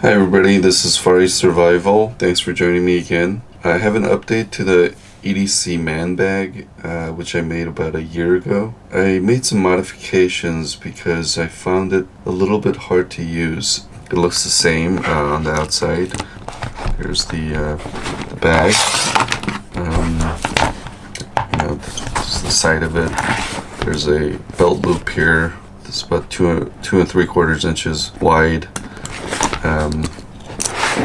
Hi everybody, this is Far East Survival. Thanks for joining me again. I have an update to the EDC Man Bag, which I made about a year ago. I made some modifications because I found it a little bit hard to use. It looks the same on the outside. Here's the bag. This is the side of it. There's a belt loop here. It's about 2 and 3/4 inches wide.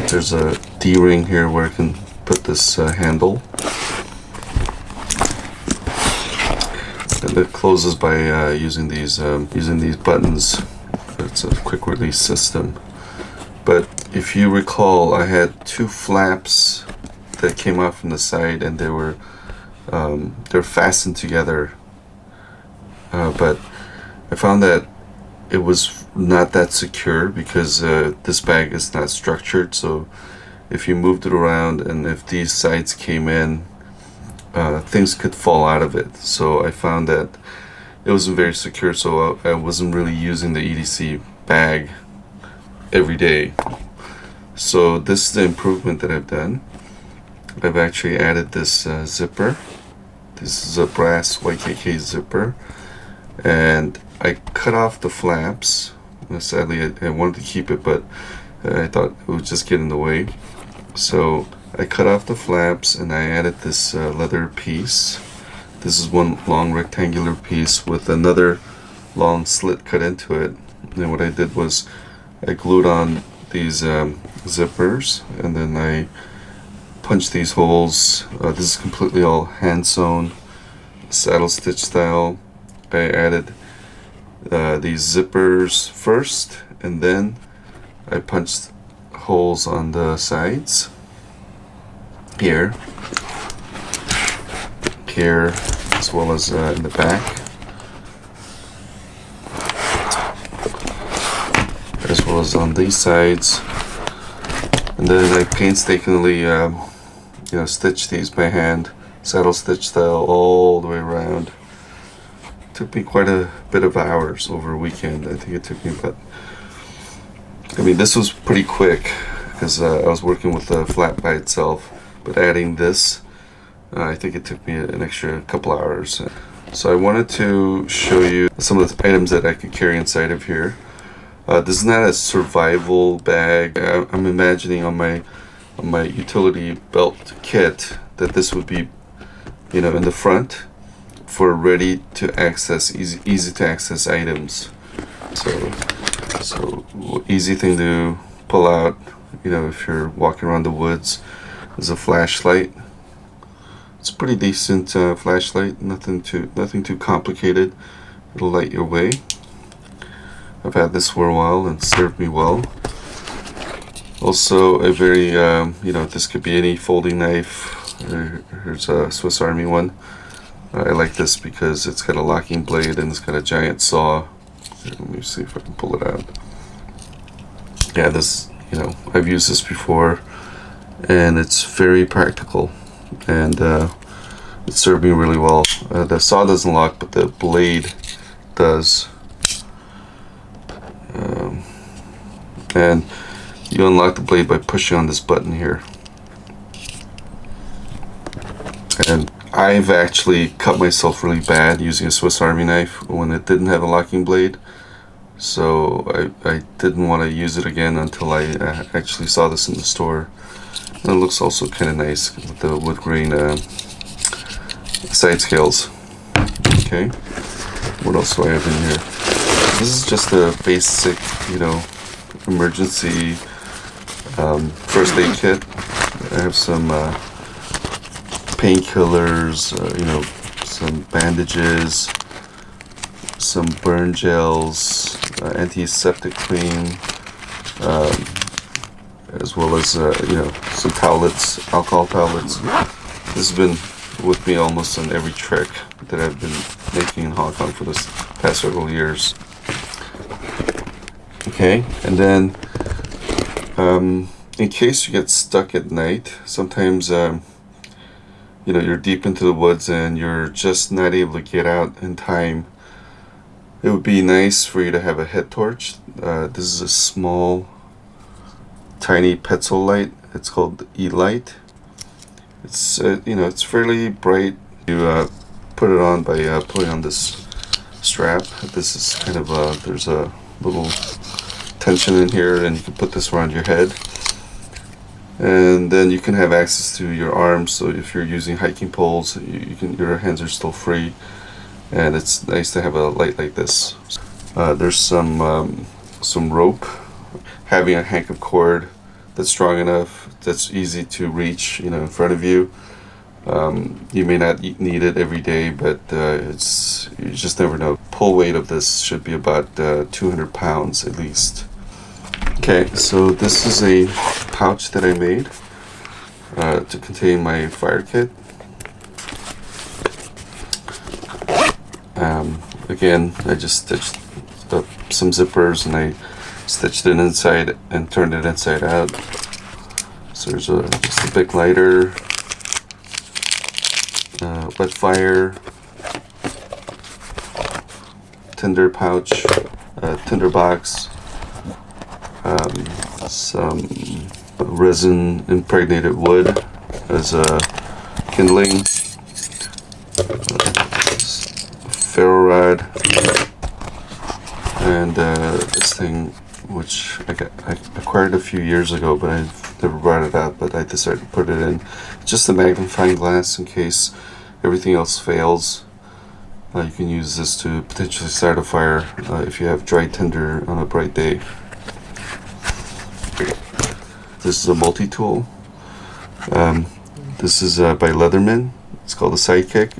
There's a D-ring here where I can put this handle, and it closes by using these buttons. It's a quick release system. But if you recall, I had two flaps that came out from the side, and they're fastened together. But I found that it was not that secure because this bag is not structured. So if you moved it around and if these sides came in, things could fall out of it. So I found that it wasn't very secure, so I wasn't really using the EDC bag every day. So this is the improvement that I've done. I've actually added this zipper. This is a brass YKK zipper, and I cut off the flaps. Sadly, I wanted to keep it, but I thought it would just get in the way. So I cut off the flaps and I added this leather piece. This is one long rectangular piece with another long slit cut into it. And what I did was I glued on these zippers, and then I punched these holes. This is completely all hand sewn, saddle stitch style. I added these zippers first, and then I punched holes on the sides here, as well as in the back, as well as on these sides. And then I painstakingly stitch these by hand, saddle stitch style, all the way around. Took me quite a bit of hours over a weekend. I think it took me this was pretty quick because I was working with the flat by itself, but adding this, I think it took me an extra couple hours. So I wanted to show you some of the items that I could carry inside of here. This is not a survival bag. I'm imagining on my utility belt kit that this would be, in the front, for ready to access, easy to access items. So easy thing to pull out, if you're walking around the woods, is a flashlight. It's a pretty decent flashlight, nothing too complicated. It'll light your way. I've had this for a while and served me well. Also a very, this could be any folding knife. Here's a Swiss Army one. I like this because it's got a locking blade and it's got a giant saw. Let me see if I can pull it out. Yeah, this, I've used this before, and it's very practical, and it served me really well. The saw doesn't lock, but the blade does. And you unlock the blade by pushing on this button here. And I've actually cut myself really bad using a Swiss Army knife when it didn't have a locking blade. So I didn't want to use it again until I actually saw this in the store. And it looks also kind of nice with the wood grain side scales. Okay, what else do I have in here? This is just a basic, emergency first aid kit. I have some painkillers, some bandages, some burn gels, antiseptic cream, as well as some towelettes, alcohol towelettes. This has been with me almost on every trek that I've been making in Hong Kong for this past several years. Okay, and then in case you get stuck at night, sometimes you're deep into the woods and you're just not able to get out in time. It would be nice for you to have a head torch. This is a small tiny pencil light. It's called E-Light. It's it's fairly bright. You put it on by putting on this strap. This is kind of there's a little tension in here, and you can put this around your head, and then you can have access to your arms. So if you're using hiking poles, your hands are still free, and it's nice to have a light like this. There's some rope. Having a hank of cord that's strong enough, that's easy to reach, in front of you. You may not need it every day, but you just never know. Pull weight of this should be about 200 pounds at least. Okay, so this is a pouch that I made to contain my fire kit. Again, I just stitched up some zippers, and I stitched it inside and turned it inside out. So there's just a big lighter, wet fire, tinder pouch, tinder box, some resin impregnated wood as a kindling, ferro rod, and this thing which I acquired a few years ago, but I've never brought it out, but I decided to put it in. Just a magnifying glass in case everything else fails. You can use this to potentially start a fire if you have dry tinder on a bright day. This is a multi-tool. This is by Leatherman. It's called a Sidekick.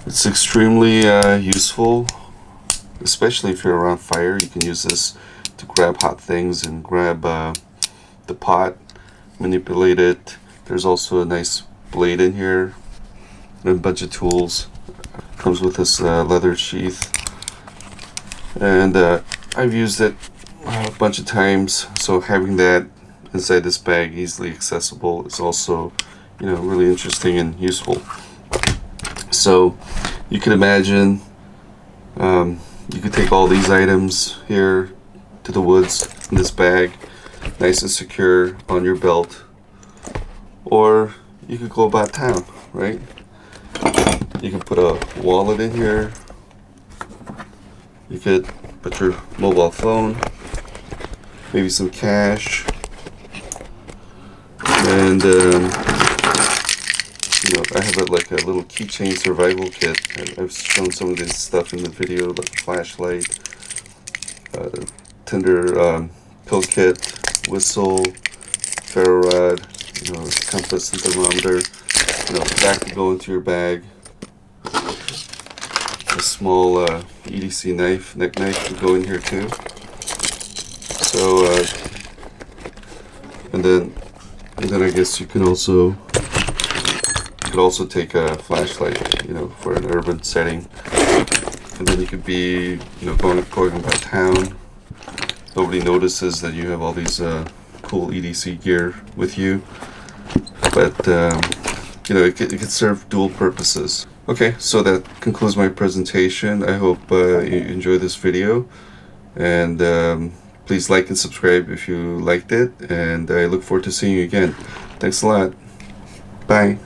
It's extremely useful, especially if you're around fire. You can use this to grab hot things and grab the pot, manipulate it. There's also a nice blade in here and a bunch of tools. Comes with this leather sheath, and I've used it a bunch of times, so having that inside this bag easily accessible is also really interesting and useful. So you can imagine you could take all these items here to the woods in this bag, nice and secure on your belt, or you could go about town, right? You can put a wallet in here. You could put your mobile phone, maybe some cash, and I have like a little keychain survival kit. I've shown some of this stuff in the video, like a flashlight, tinder pill kit, whistle, ferro rod, compass and thermometer. That could go into your bag. A small EDC neck knife could go in here too. So, and then I guess you could also take a flashlight, for an urban setting, and then you could be, going about town. Nobody notices that you have all these cool EDC gear with you, but it could serve dual purposes. Okay, so that concludes my presentation. I hope you enjoyed this video, and please like and subscribe if you liked it, and I look forward to seeing you again. Thanks a lot. Bye.